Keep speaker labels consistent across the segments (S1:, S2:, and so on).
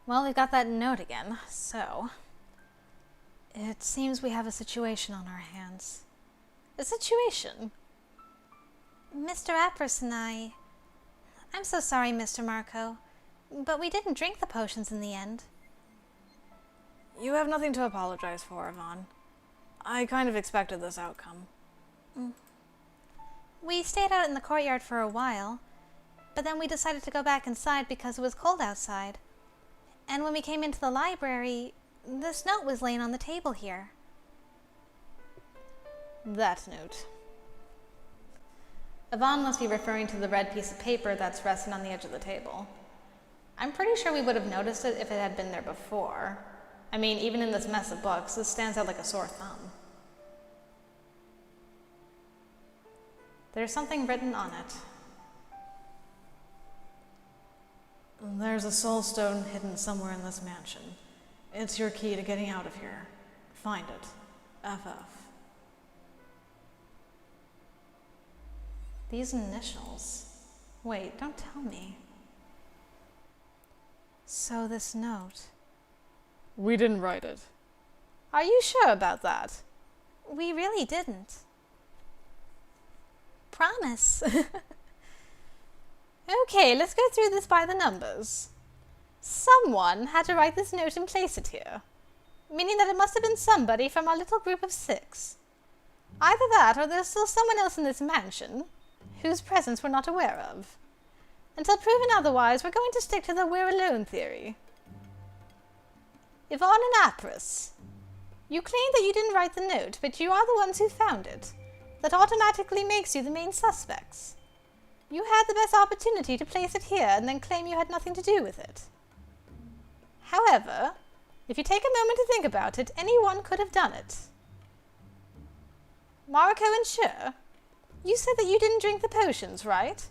S1: Well, we've got that note again, so... It seems we have a situation on our hands. A situation? Mr. Apris and I... I'm so sorry, Mr. Mariko, but we didn't drink the potions in the end.
S2: You have nothing to apologize for, Yvonne. I kind of expected this outcome.
S1: We stayed out in the courtyard for a while, but then we decided to go back inside because it was cold outside. And when we came into the library, this note was laying on the table here.
S2: That note.
S1: Yvonne must be referring to the red piece of paper that's resting on the edge of the table. I'm pretty sure we would have noticed it if it had been there before. I mean, even in this mess of books, this stands out like a sore thumb. There's something written on it.
S2: There's a soul stone hidden somewhere in this mansion. It's your key to getting out of here. Find it. FF.
S1: These initials. Wait, don't tell me. So this note.
S2: We didn't write it. Are you sure about that?
S1: We really didn't. Promise.
S2: Okay, let's go through this by the numbers. Someone had to write this note and place it here, meaning that it must have been somebody from our little group of 6. Either that, or there's still someone else in this mansion whose presence we're not aware of. Until proven otherwise, we're going to stick to the we're alone theory. Yvonne and Apris, you claim that you didn't write the note, but you are the ones who found it. That automatically makes you the main suspects. You had the best opportunity to place it here and then claim you had nothing to do with it. However, if you take a moment to think about it, anyone could have done it. Mariko and Shirr, you said that you didn't drink the potions, right?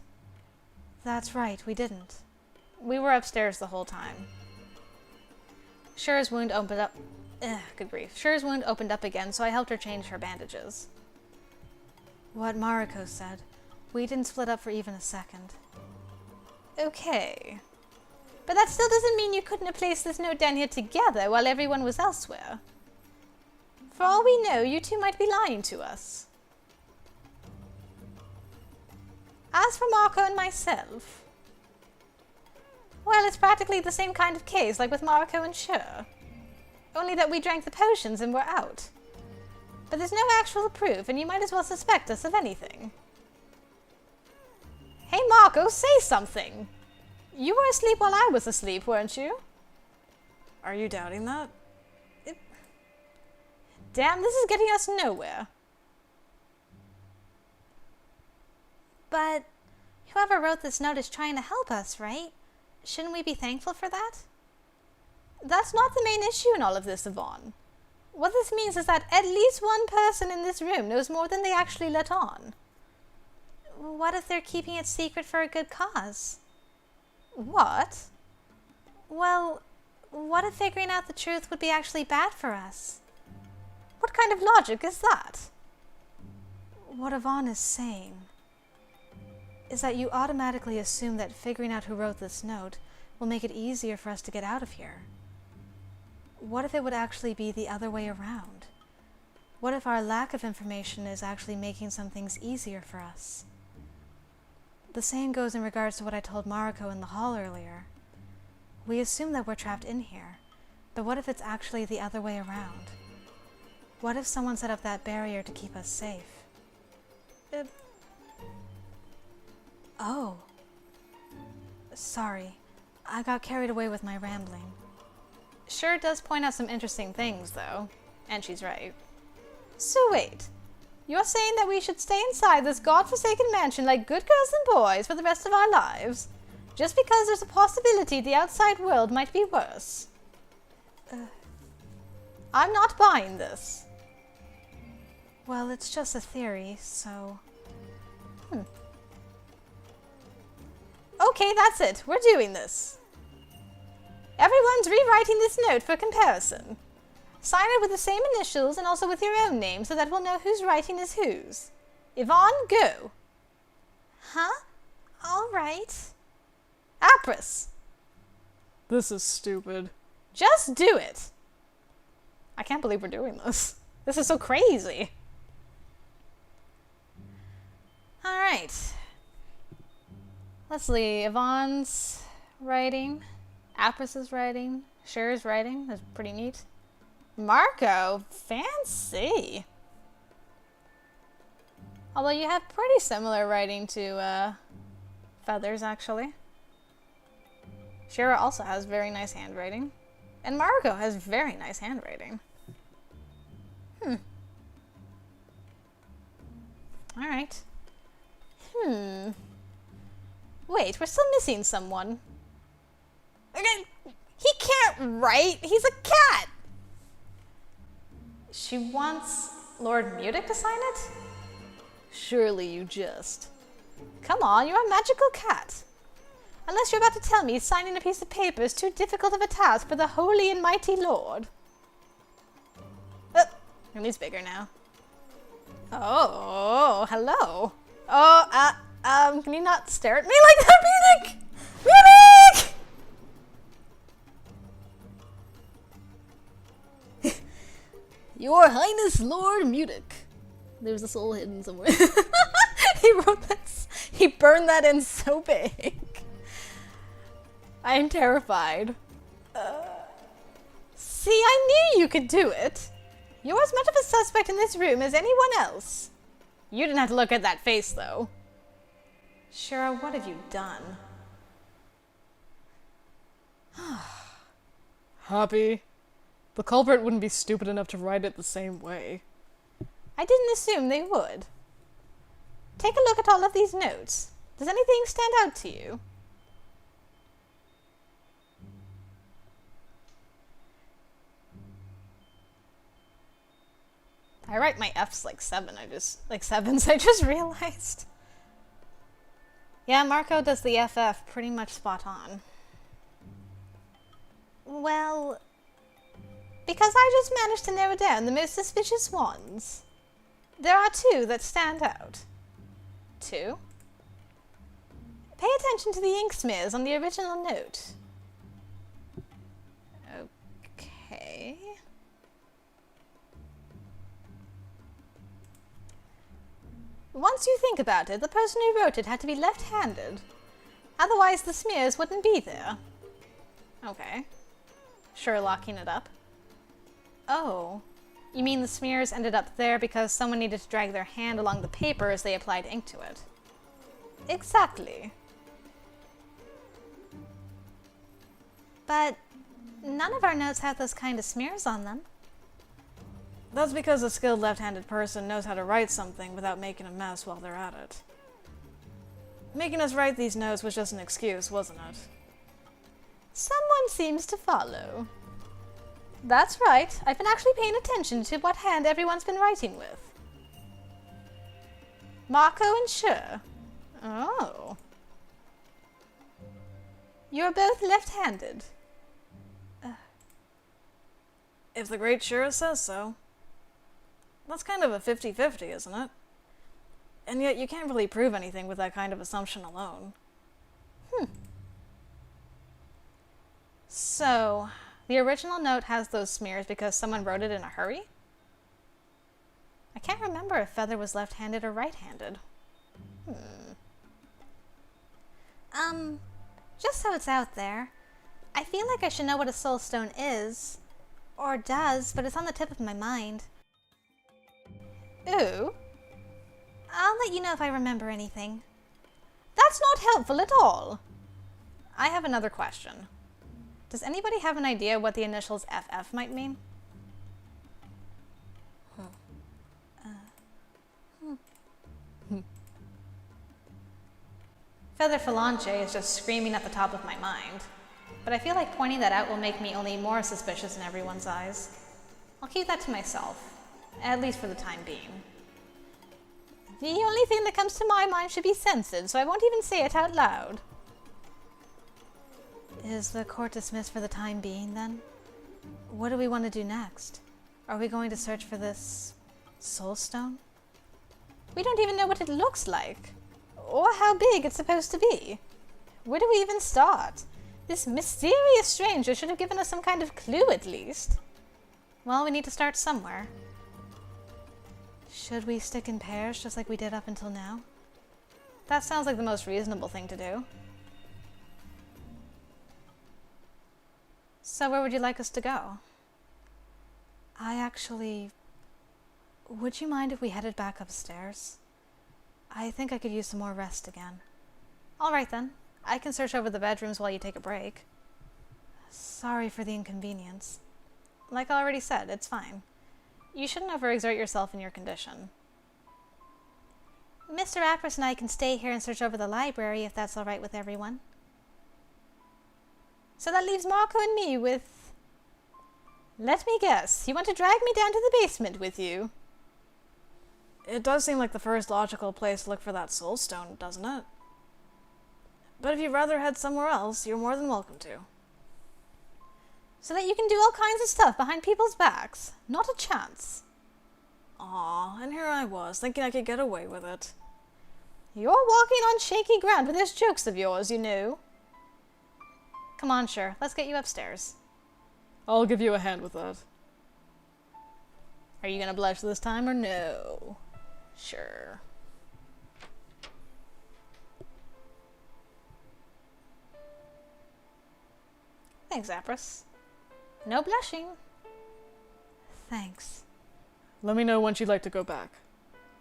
S1: That's right, we didn't. We were upstairs the whole time. Shirr's wound opened up... good grief. Shirr's wound opened up again, so I helped her change her bandages. What Mariko said, we didn't split up for even a second.
S2: Okay. But that still doesn't mean you couldn't have placed this note down here together while everyone was elsewhere. For all we know, you two might be lying to us. As for Mariko and myself, well, it's practically the same kind of case like with Mariko and Shirr. Only that we drank the potions and were out. But there's no actual proof, and you might as well suspect us of anything. Hey Mariko, say something! You were asleep while I was asleep, weren't you? Are you doubting that? Damn, this is getting us nowhere.
S1: But whoever wrote this note is trying to help us, right? Shouldn't we be thankful for that?
S2: That's not the main issue in all of this, Yvonne. What this means is that at least one person in this room knows more than they actually let on.
S1: What if they're keeping it secret for a good cause?
S2: What?
S1: Well, what if figuring out the truth would be actually bad for us?
S2: What kind of logic is that?
S1: What Yvonne is saying is that you automatically assume that figuring out who wrote this note will make it easier for us to get out of here. What if it would actually be the other way around? What if our lack of information is actually making some things easier for us? The same goes in regards to what I told Mariko in the hall earlier. We assume that we're trapped in here, but what if it's actually the other way around? What if someone set up that barrier to keep us safe? Oh. Sorry, I got carried away with my rambling.
S2: Shirr does point out some interesting things, though, and she's right. So wait, you're saying that we should stay inside this godforsaken mansion like good girls and boys for the rest of our lives, just because there's a possibility the outside world might be worse? I'm not buying this.
S1: Well, it's just a theory, so...
S2: Okay, that's it. We're doing this. Everyone's rewriting this note for comparison. Sign it with the same initials and also with your own name so that we'll know whose writing is whose. Yvonne, go.
S1: Huh? All right.
S2: Apris.
S3: This is stupid.
S2: Just do it! I can't believe we're doing this. This is so crazy. Alright. Let's see. Yvonne's writing. Apris's writing. Shir's writing. That's pretty neat. Mariko. Fancy. Although you have pretty similar writing to Feathor's, actually. Shira also has very nice handwriting. And Mariko has very nice handwriting. Alright. Wait, we're still missing someone. Okay, he can't write! He's a cat! She wants Lord Mutik to sign it? Surely you just... Come on, you're a magical cat. Unless you're about to tell me signing a piece of paper is too difficult of a task for the holy and mighty Lord. And he's bigger now. Oh, hello. Oh, can you not stare at me like that, Mutik? Mutik! Your Highness Lord Mutik. There's a soul hidden somewhere. He wrote that. He burned that in so big. I am terrified. See, I knew you could do it. You're as much of a suspect in this room as anyone else. You didn't have to look at that face, though. Shira, what have you done?
S3: Happy? The culprit wouldn't be stupid enough to write it the same way.
S2: I didn't assume they would. Take a look at all of these notes. Does anything stand out to you? I write my F's like sevens, I just realized. Yeah, Mariko does the FF pretty much spot on. Well, because I just managed to narrow down the most suspicious ones. There are two that stand out. Two? Pay attention to the ink smears on the original note. Okay. Once you think about it, the person who wrote it had to be left-handed. Otherwise, the smears wouldn't be there. Okay. Sherlocking it up. Oh. You mean the smears ended up there because someone needed to drag their hand along the paper as they applied ink to it? Exactly. But none of our notes have those kind of smears on them.
S3: That's because a skilled left-handed person knows how to write something without making a mess while they're at it. Making us write these notes was just an excuse, wasn't it?
S2: Someone seems to follow. That's right. I've been actually paying attention to what hand everyone's been writing with. Mariko and Shirr. Oh. You're both left-handed.
S3: If the great Shira says so. That's kind of a 50-50, isn't it? And yet you can't really prove anything with that kind of assumption alone.
S2: So, the original note has those smears because someone wrote it in a hurry? I can't remember if Feathor was left-handed or right-handed. Just so it's out there, I feel like I should know what a soul stone is. Or does, but it's on the tip of my mind. Ooh. I'll let you know if I remember anything. That's not helpful at all. I have another question. Does anybody have an idea what the initials FF might mean? Feather Phalange is just screaming at the top of my mind. But I feel like pointing that out will make me only more suspicious in everyone's eyes. I'll keep that to myself, at least for the time being. The only thing that comes to my mind should be censored, so I won't even say it out loud. Is the court dismissed for the time being, then? What do we want to do next? Are we going to search for this soul stone? We don't even know what it looks like, or how big it's supposed to be. Where do we even start? This mysterious stranger should have given us some kind of clue at least.
S1: Well, we need to start somewhere. Should we stick in pairs just like we did up until now?
S2: That sounds like the most reasonable thing to do.
S1: So where would you like us to go? Would you mind if we headed back upstairs? I think I could use some more rest again.
S2: All right then. I can search over the bedrooms while you take a break.
S1: Sorry for the inconvenience.
S2: Like I already said, it's fine. You shouldn't overexert yourself in your condition.
S1: Mr. Apris and I can stay here and search over the library if that's all right with everyone.
S2: So that leaves Mariko and me with... Let me guess, you want to drag me down to the basement with you?
S3: It does seem like the first logical place to look for that soul stone, doesn't it? But if you'd rather head somewhere else, you're more than welcome to.
S2: So that you can do all kinds of stuff behind people's backs? Not a chance.
S3: Aw, and here I was, thinking I could get away with it.
S2: You're walking on shaky ground with those jokes of yours, you know.
S1: Come on, Shirr, let's get you upstairs.
S3: I'll give you a hand with that.
S2: Are you gonna blush this time or no? Sure. Thanks, Apris. No blushing.
S1: Thanks.
S3: Let me know once you'd like to go back.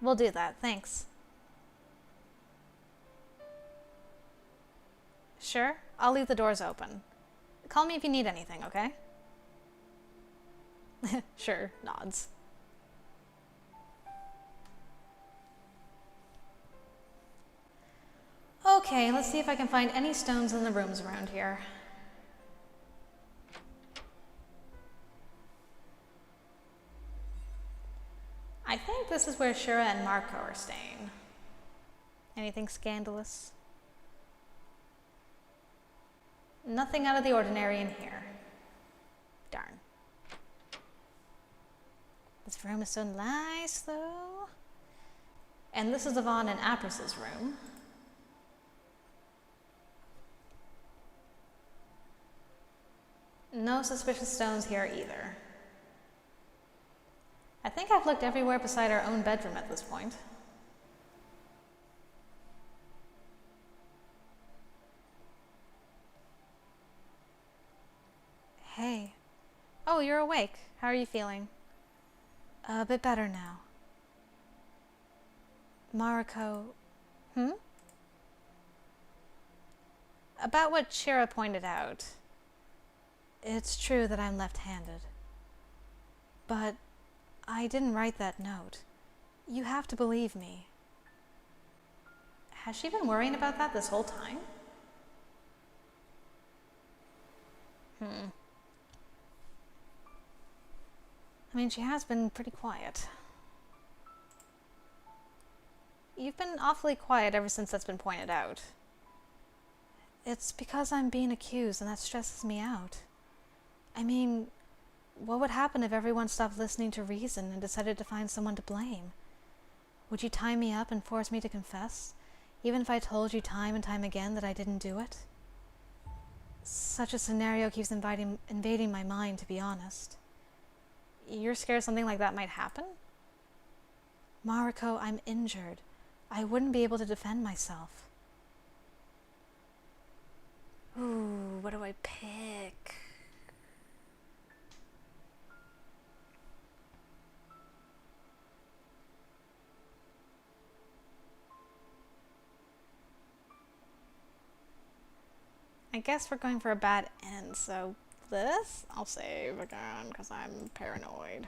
S1: We'll do that, thanks.
S2: Sure, I'll leave the doors open. Call me if you need anything, okay? Sure, nods.
S1: Okay, let's see if I can find any stones in the rooms around here.
S2: I think this is where Shira and Mariko are staying. Anything scandalous? Nothing out of the ordinary in here. Darn. This room is so nice, though. And this is Yvonne and Apris's room. No suspicious stones here either. I think I've looked everywhere beside our own bedroom at this point.
S1: Hey.
S2: Oh, you're awake. How are you feeling?
S1: A bit better now. Mariko...
S2: About what Shira pointed out.
S1: It's true that I'm left-handed. But I didn't write that note. You have to believe me.
S2: Has she been worrying about that this whole time?
S1: I mean, she has been pretty quiet.
S2: You've been awfully quiet ever since that's been pointed out.
S1: It's because I'm being accused, and that stresses me out. I mean, what would happen if everyone stopped listening to reason and decided to find someone to blame? Would you tie me up and force me to confess, even if I told you time and time again that I didn't do it? Such a scenario keeps invading my mind, to be honest.
S2: You're scared something like that might happen?
S1: Mariko, I'm injured. I wouldn't be able to defend myself.
S2: Ooh, what do I pick? I guess we're going for a bad end, so this I'll save again because I'm paranoid.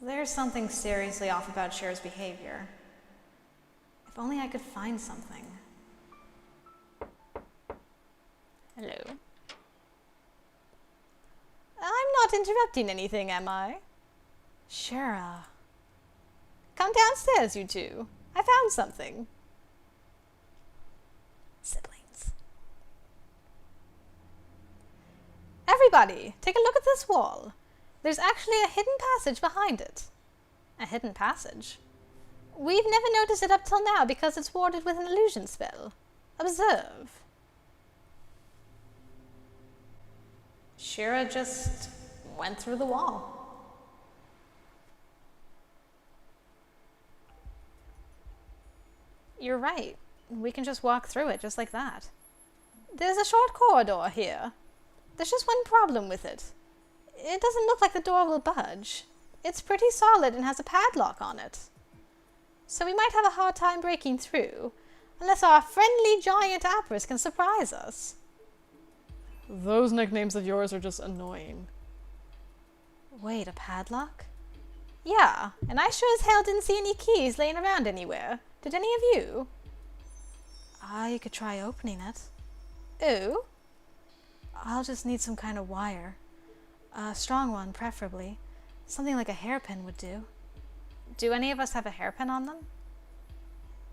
S2: There's something seriously off about Shir's behavior. If only I could find something. Hello? I'm not interrupting anything, am I?
S1: Shira.
S2: Come downstairs, you two. I found something. Siblings. Everybody, take a look at this wall. There's actually a hidden passage behind it. A hidden passage? We've never noticed it up till now because it's warded with an illusion spell. Observe. Shira just went through the wall. You're right. We can just walk through it just like that. There's a short corridor here. There's just one problem with it. It doesn't look like the door will budge. It's pretty solid and has a padlock on it. So we might have a hard time breaking through, unless our friendly giant Apris can surprise us.
S3: Those nicknames of yours are just annoying.
S1: Wait, a padlock?
S2: Yeah, and I sure as hell didn't see any keys laying around anywhere. Did any of you?
S1: You could try opening it.
S2: Oh?
S1: I'll just need some kind of wire. A strong one, preferably. Something like a hairpin would do.
S2: Do any of us have a hairpin on them?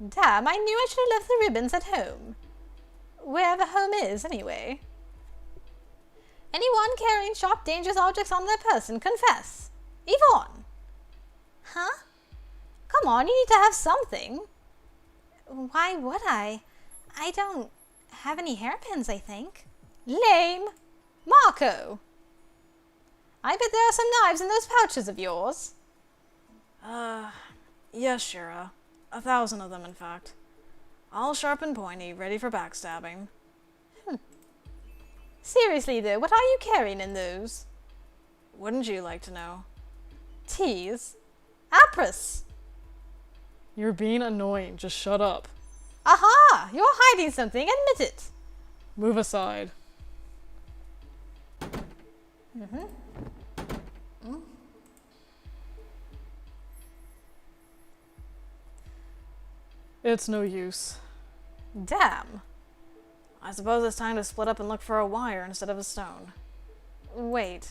S2: Damn, I knew I should have left the ribbons at home. Wherever home is, anyway. Anyone carrying sharp, dangerous objects on their person, confess. Yvonne! Huh? Come on, you need to have something.
S1: Why would I? I don't have any hairpins, I think.
S2: Lame. Mariko! I bet there are some knives in those pouches of yours.
S3: Yes, Shira. 1,000 of them, in fact. All sharp and pointy, ready for backstabbing.
S2: Seriously, though, what are you carrying in those?
S3: Wouldn't you like to know?
S2: Tease. Apris!
S3: You're being annoying. Just shut up.
S2: Aha! You're hiding something. Admit it.
S3: Move aside. It's no use.
S2: Damn.
S3: I suppose it's time to split up and look for a wire instead of a stone.
S2: Wait.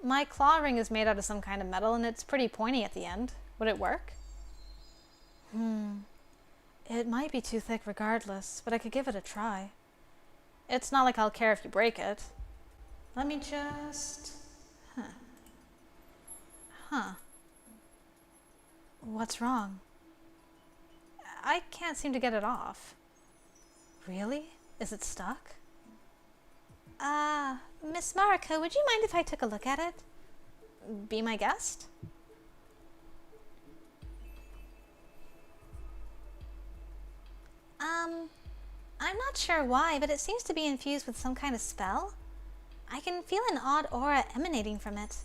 S2: My claw ring is made out of some kind of metal and it's pretty pointy at the end. Would it work?
S1: It might be too thick regardless, but I could give it a try.
S2: It's not like I'll care if you break it. Let me just...
S1: What's wrong?
S2: I can't seem to get it off.
S1: Really? Is it stuck?
S2: Miss Mariko, would you mind if I took a look at it? Be my guest? I'm not sure why, but it seems to be infused with some kind of spell. I can feel an odd aura emanating from it.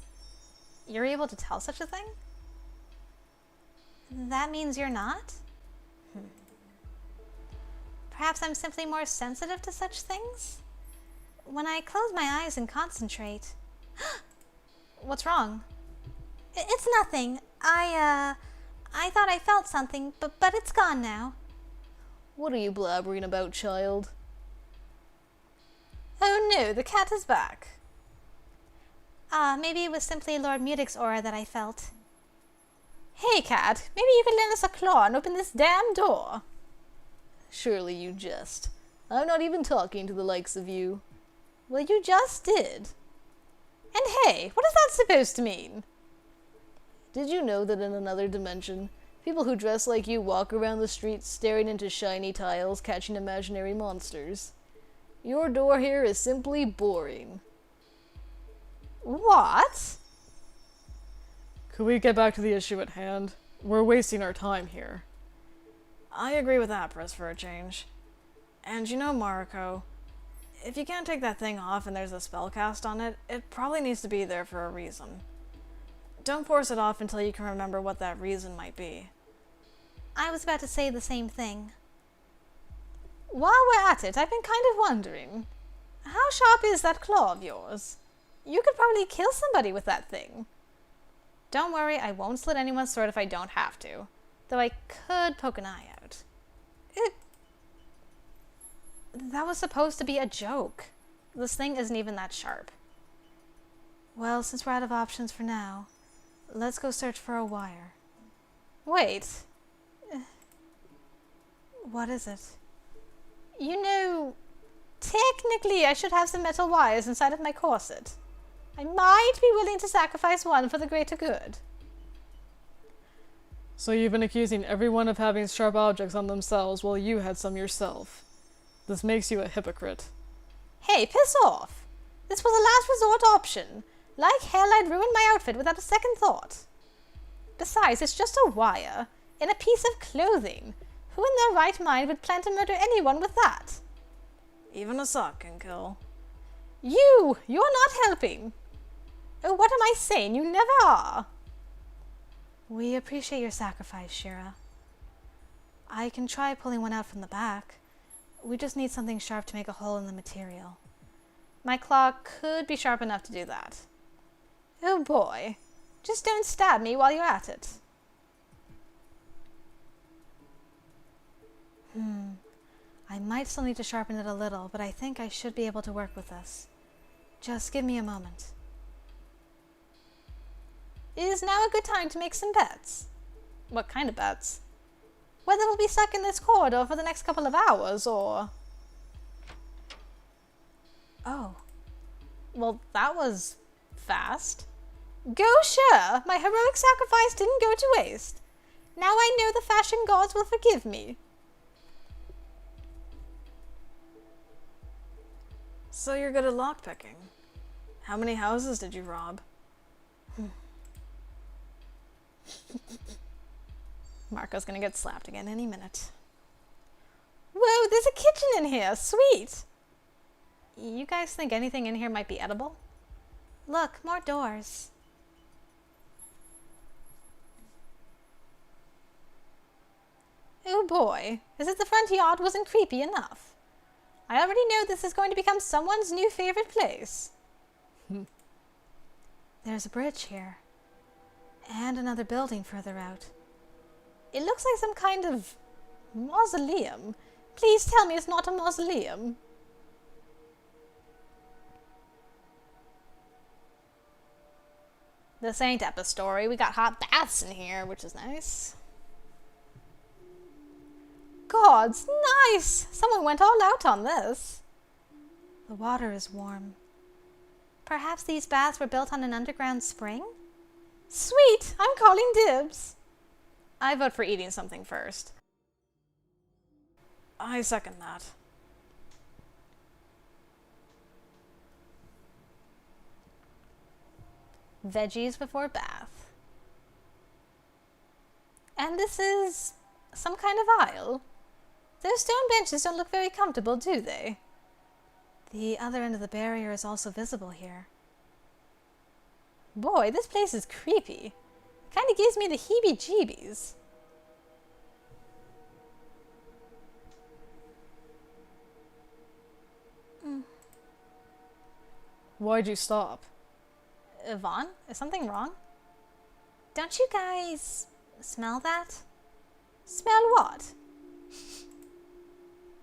S2: You're able to tell such a thing? That means you're not? Perhaps I'm simply more sensitive to such things? When I close my eyes and concentrate... What's wrong? It's nothing. I thought I felt something, but it's gone now.
S3: What are you blabbering about, child?
S2: Oh no, the cat is back.
S1: Maybe it was simply Lord Mutik's aura that I felt.
S2: Hey cat, maybe you could lend us a claw and open this damn door.
S3: Surely you jest. I'm not even talking to the likes of you.
S2: Well, you just did. And hey, what is that supposed to mean?
S3: Did you know that in another dimension, people who dress like you walk around the streets staring into shiny tiles, catching imaginary monsters? Your door here is simply boring.
S2: What?
S3: Could we get back to the issue at hand? We're wasting our time here. I agree with Apris for a change. And you know, Mariko, if you can't take that thing off and there's a spell cast on it, it probably needs to be there for a reason. Don't force it off until you can remember what that reason might be.
S1: I was about to say the same thing.
S2: While we're at it, I've been kind of wondering, how sharp is that claw of yours? You could probably kill somebody with that thing. Don't worry, I won't slit anyone's throat if I don't have to. Though I could poke an eye out. That was supposed to be a joke. This thing isn't even that sharp.
S1: Well, since we're out of options for now, let's go search for a wire.
S2: Wait.
S1: What is it?
S2: You know, technically I should have some metal wires inside of my corset. I might be willing to sacrifice one for the greater good.
S3: So you've been accusing everyone of having sharp objects on themselves while you had some yourself. This makes you a hypocrite.
S2: Hey, piss off! This was a last resort option. Like hell, I'd ruin my outfit without a second thought. Besides, it's just a wire, in a piece of clothing. Who in their right mind would plan to murder anyone with that?
S3: Even a sock can kill.
S2: You're not helping. Oh, what am I saying? You never are.
S1: We appreciate your sacrifice, Shira. I can try pulling one out from the back. We just need something sharp to make a hole in the material.
S2: My claw could be sharp enough to do that. Oh boy. Just don't stab me while you're at it.
S1: I might still need to sharpen it a little, but I think I should be able to work with this. Just give me a moment.
S2: It is now a good time to make some bets. What kind of bets? Whether we'll be stuck in this corridor for the next couple of hours, or...
S1: Oh.
S2: Well, that was fast. Go, Shirr! My heroic sacrifice didn't go to waste. Now I know the fashion gods will forgive me.
S3: So you're good at lockpicking. How many houses did you rob?
S2: Mariko's gonna get slapped again any minute. Whoa, there's a kitchen in here! Sweet! You guys think anything in here might be edible?
S1: Look, more doors.
S2: Oh boy, as if the front yard wasn't creepy enough. I already know this is going to become someone's new favorite place.
S1: There's a bridge here. And another building further out.
S2: It looks like some kind of mausoleum. Please tell me it's not a mausoleum. This ain't Epistory. We got hot baths in here, which is nice. Gods, nice! Someone went all out on this.
S1: The water is warm. Perhaps these baths were built on an underground spring?
S2: Sweet! I'm calling dibs. I vote for eating something first.
S3: I second that.
S2: Veggies before bath. And this is some kind of aisle. Those stone benches don't look very comfortable, do they?
S1: The other end of the barrier is also visible here.
S2: Boy, this place is creepy. Kinda gives me the heebie-jeebies.
S3: Why'd you stop?
S2: Yvonne, is something wrong?
S1: Don't you guys smell that?
S2: Smell what?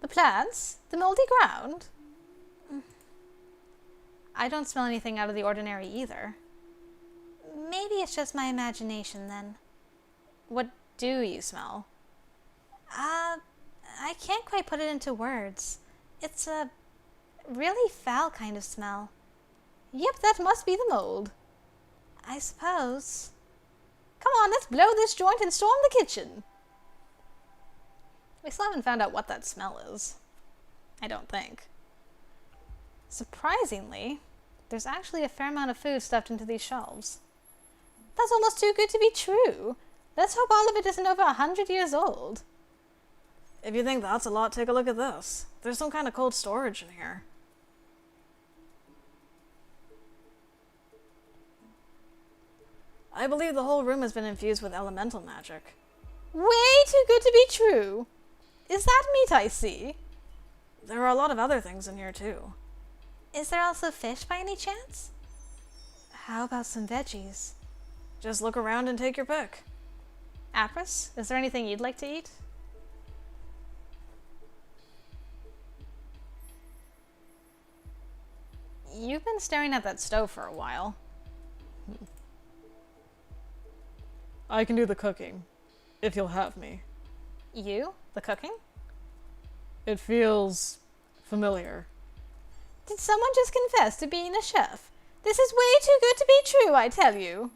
S2: The plants? The moldy ground? I don't smell anything out of the ordinary either.
S1: Maybe it's just my imagination then.
S2: What do you smell?
S1: I can't quite put it into words. It's a really foul kind of smell.
S2: Yep, that must be the mold.
S1: I suppose.
S2: Come on, let's blow this joint and storm the kitchen. We still haven't found out what that smell is. I don't think. Surprisingly, there's actually a fair amount of food stuffed into these shelves. That's almost too good to be true. Let's hope all of it isn't over 100 years old.
S3: If you think that's a lot, take a look at this. There's some kind of cold storage in here. I believe the whole room has been infused with elemental magic.
S2: Way too good to be true. Is that meat I see?
S3: There are a lot of other things in here too.
S1: Is there also fish by any chance? How about some veggies?
S3: Just look around and take your pick.
S2: Apris, is there anything you'd like to eat? You've been staring at that stove for a while.
S3: I can do the cooking, if you'll have me.
S2: You? The cooking?
S3: It feels familiar.
S2: Did someone just confess to being a chef? This is way too good to be true, I tell you.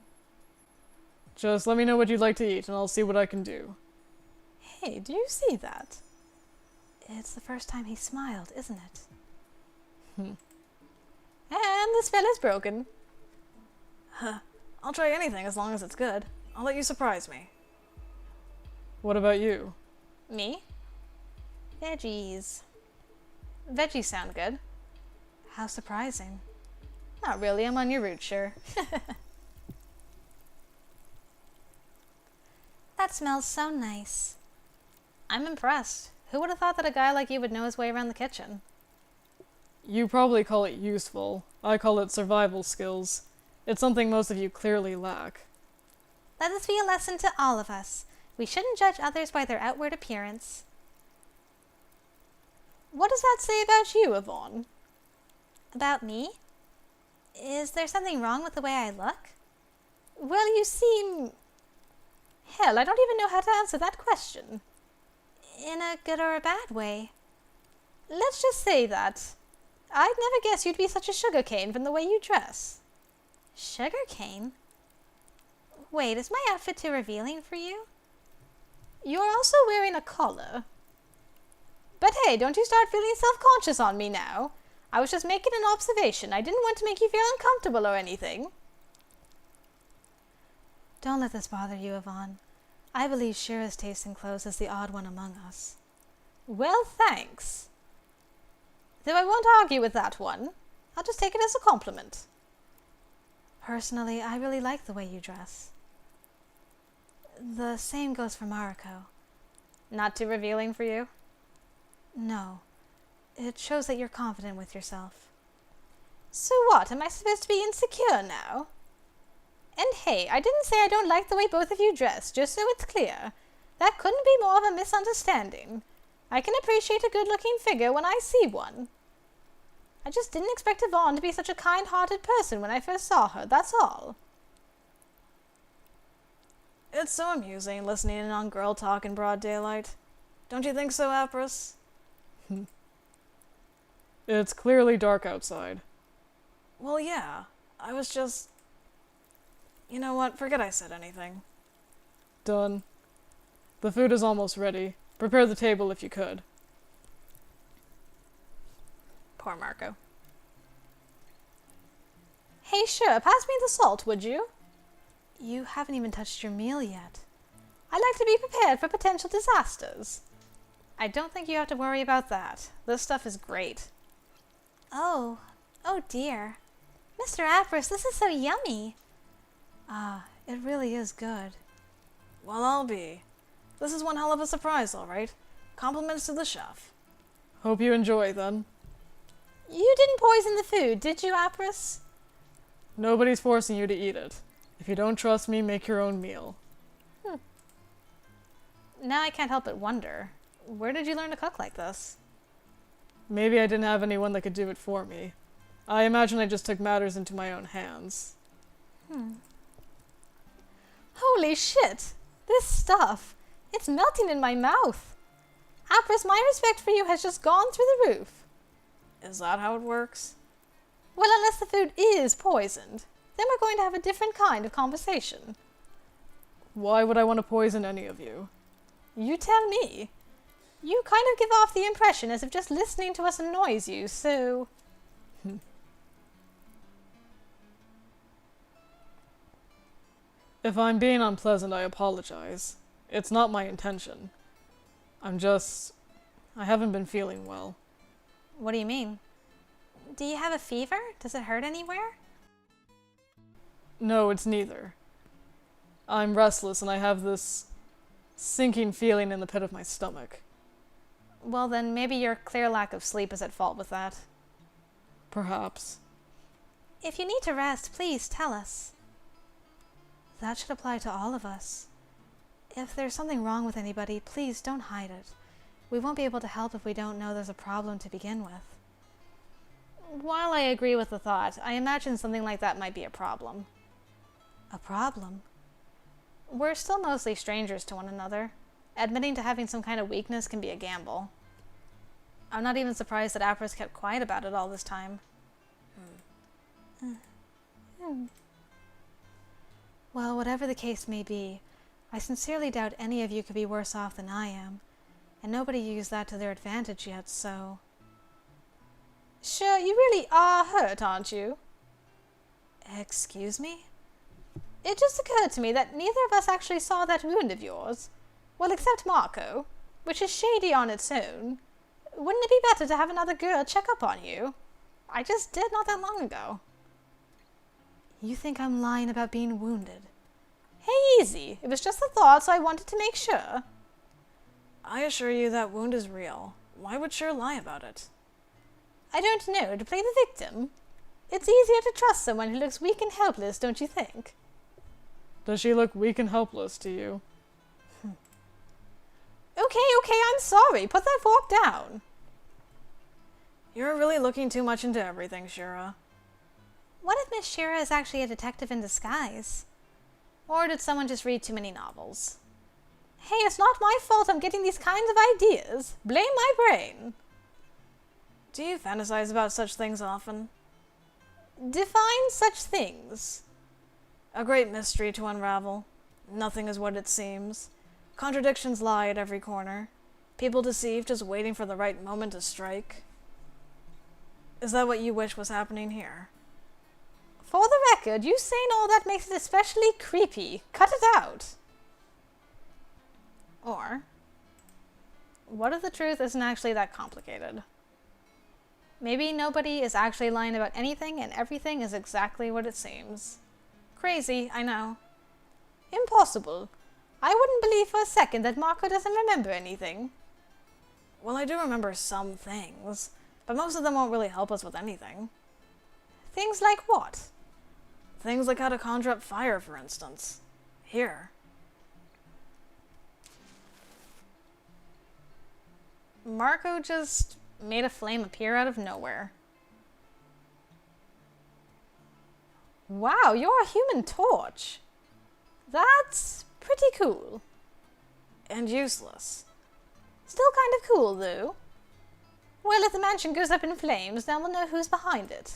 S3: Just let me know what you'd like to eat and I'll see what I can do.
S2: Hey, do you see that?
S1: It's the first time he smiled, isn't it?
S3: Hmm.
S2: And the spell is broken.
S3: I'll try anything as long as it's good. I'll let you surprise me. What about you?
S2: Me? Veggies. Veggies sound good.
S1: How surprising.
S2: Not really, I'm on your route, Shirr.
S1: That smells so nice.
S2: I'm impressed. Who would have thought that a guy like you would know his way around the kitchen?
S3: You probably call it useful. I call it survival skills. It's something most of you clearly lack.
S1: Let this be a lesson to all of us. We shouldn't judge others by their outward appearance.
S2: What does that say about you, Yvonne?
S1: About me? Is there something wrong with the way I look?
S2: Well, you seem... Hell, I don't even know how to answer that question.
S1: In a good or a bad way?
S2: Let's just say that. I'd never guess you'd be such a sugarcane from the way you dress.
S1: Sugarcane? Wait, is my outfit too revealing for you?
S2: You're also wearing a collar. But hey, don't you start feeling self-conscious on me now. I was just making an observation. I didn't want to make you feel uncomfortable or anything.
S1: Don't let this bother you, Yvonne. I believe Shira's taste in clothes is the odd one among us.
S2: Well, thanks. Though I won't argue with that one. I'll just take it as a compliment.
S1: Personally, I really like the way you dress. The same goes for Mariko.
S2: Not too revealing for you?
S1: No. It shows that you're confident with yourself.
S2: So what, am I supposed to be insecure now? And hey, I didn't say I don't like the way both of you dress, just so it's clear. That couldn't be more of a misunderstanding. I can appreciate a good-looking figure when I see one. I just didn't expect Yvonne to be such a kind-hearted person when I first saw her, that's all.
S3: It's so amusing listening in on girl talk in broad daylight. Don't you think so, Apris? It's clearly dark outside. Well, yeah. I was just... You know what? Forget I said anything. Done. The food is almost ready. Prepare the table if you could.
S2: Poor Mariko. Hey, Shirr, pass me the salt, would you?
S1: You haven't even touched your meal yet.
S2: I like to be prepared for potential disasters. I don't think you have to worry about that. This stuff is great.
S1: Oh dear. Mr. Apris, this is so yummy. Ah, it really is good.
S3: Well, I'll be. This is one hell of a surprise, all right. Compliments to the chef. Hope you enjoy, then.
S2: You didn't poison the food, did you, Apris?
S3: Nobody's forcing you to eat it. If you don't trust me, make your own meal.
S2: Now I can't help but wonder, where did you learn to cook like this?
S3: Maybe I didn't have anyone that could do it for me. I imagine I just took matters into my own hands.
S2: Holy shit! This stuff! It's melting in my mouth! Apris, my respect for you has just gone through the roof.
S3: Is that how it works?
S2: Well, unless the food is poisoned, then we're going to have a different kind of conversation.
S3: Why would I want to poison any of you?
S2: You tell me. You kind of give off the impression as if just listening to us annoys you, so...
S3: If I'm being unpleasant, I apologize. It's not my intention. I haven't been feeling well.
S2: What do you mean?
S1: Do you have a fever? Does it hurt anywhere?
S3: No, it's neither. I'm restless and I have this sinking feeling in the pit of my stomach.
S2: Well, then maybe your clear lack of sleep is at fault with that.
S3: Perhaps.
S1: If you need to rest, please tell us. That should apply to all of us. If there's something wrong with anybody, please don't hide it. We won't be able to help if we don't know there's a problem to begin with.
S2: While I agree with the thought, I imagine something like that might be a problem.
S1: A problem?
S2: We're still mostly strangers to one another. Admitting to having some kind of weakness can be a gamble. I'm not even surprised that Apris kept quiet about it all this time.
S1: Well, whatever the case may be, I sincerely doubt any of you could be worse off than I am. and nobody used that to their advantage yet, so...
S2: Sure, you really are hurt, aren't you?
S1: Excuse me?
S2: It just occurred to me that neither of us actually saw that wound of yours. Well, except Mariko, which is shady on its own. Wouldn't it be better to have another girl check up on you? I just did not that long ago.
S1: You think I'm lying about being wounded?
S2: Hey, easy. It was just a thought, so I wanted to make sure.
S3: I assure you that wound is real. Why would Shirr lie about it?
S2: I don't know, to play the victim. It's easier to trust someone who looks weak and helpless, don't you think?
S3: Does she look weak and helpless to you?
S2: Okay, I'm sorry. Put that fork down.
S3: You're really looking too much into everything, Shira.
S1: What if Miss Shira is actually a detective in disguise? Or did someone just read too many novels?
S2: Hey, it's not my fault I'm getting these kinds of ideas. Blame my brain.
S3: Do you fantasize about such things often?
S2: Define such things.
S3: A great mystery to unravel. Nothing is what it seems. Contradictions lie at every corner. People deceived just waiting for the right moment to strike. Is that what you wish was happening here?
S2: For the record, you saying all that makes it especially creepy. Cut it out.
S1: Or, what if the truth isn't actually that complicated? Maybe nobody is actually lying about anything and everything is exactly what it seems. Crazy, I know.
S2: Impossible. I wouldn't believe for a second that Mariko doesn't remember anything.
S3: Well, I do remember some things, but most of them won't really help us with anything.
S2: Things like what?
S3: Things like how to conjure up fire, for instance. Here.
S1: Mariko just made a flame appear out of nowhere.
S2: Wow, you're a human torch. That's pretty cool.
S3: And useless.
S2: Still kind of cool, though. Well, if the mansion goes up in flames, then we'll know who's behind it.